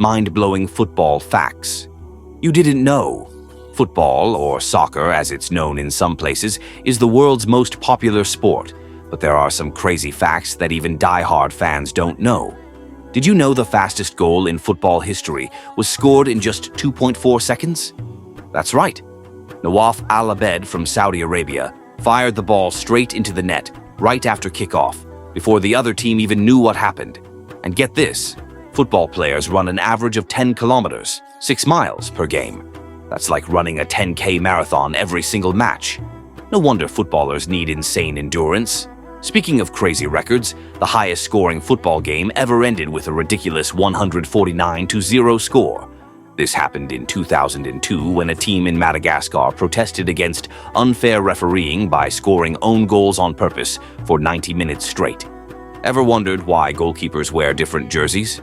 Mind-blowing football facts. You didn't know. Football, or soccer as it's known in some places, is the world's most popular sport, but there are some crazy facts that even die-hard fans don't know. Did you know the fastest goal in football history was scored in just 2.4 seconds? That's right. Nawaf Al Abed from Saudi Arabia fired the ball straight into the net right after kickoff, before the other team even knew what happened. And get this, football players run an average of 10 kilometers, 6 miles per game. That's like running a 10K marathon every single match. No wonder footballers need insane endurance. Speaking of crazy records, the highest scoring football game ever ended with a ridiculous 149-0 score. This happened in 2002 when a team in Madagascar protested against unfair refereeing by scoring own goals on purpose for 90 minutes straight. Ever wondered why goalkeepers wear different jerseys?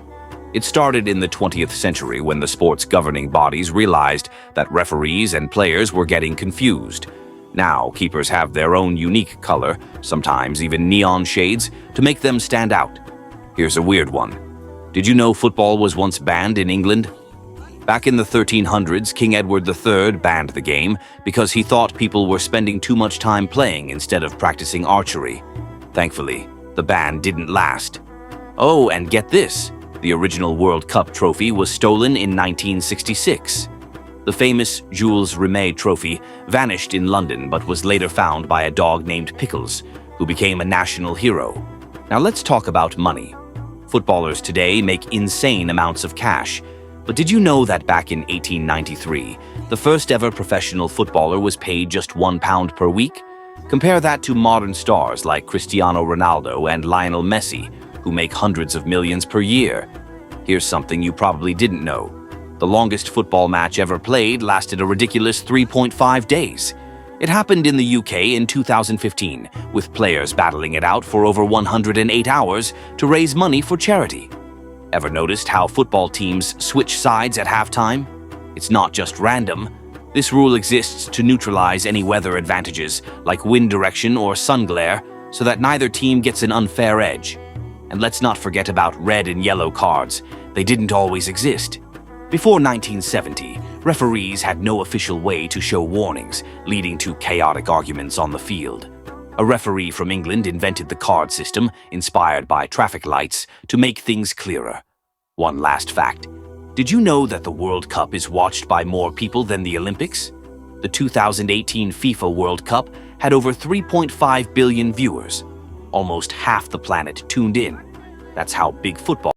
It started in the 20th century when the sport's governing bodies realized that referees and players were getting confused. Now, keepers have their own unique color, sometimes even neon shades, to make them stand out. Here's a weird one. Did you know football was once banned in England? Back in the 1300s, King Edward III banned the game because he thought people were spending too much time playing instead of practicing archery. Thankfully, the ban didn't last. Oh, and get this. The original World Cup trophy was stolen in 1966. The famous Jules Rimet trophy vanished in London but was later found by a dog named Pickles, who became a national hero. Now let's talk about money. Footballers today make insane amounts of cash. But did you know that back in 1893, the first ever professional footballer was paid just £1 per week? Compare that to modern stars like Cristiano Ronaldo and Lionel Messi, who make hundreds of millions per year. Here's something you probably didn't know. The longest football match ever played lasted a ridiculous 3.5 days. It happened in the UK in 2015, with players battling it out for over 108 hours to raise money for charity. Ever noticed how football teams switch sides at halftime? It's not just random. This rule exists to neutralize any weather advantages, like wind direction or sun glare, so that neither team gets an unfair edge. And let's not forget about red and yellow cards. They didn't always exist. Before 1970, referees had no official way to show warnings, leading to chaotic arguments on the field. A referee from England invented the card system, inspired by traffic lights, to make things clearer. One last fact. Did you know that the World Cup is watched by more people than the Olympics? The 2018 FIFA World Cup had over 3.5 billion viewers. Almost half the planet tuned in. That's how big football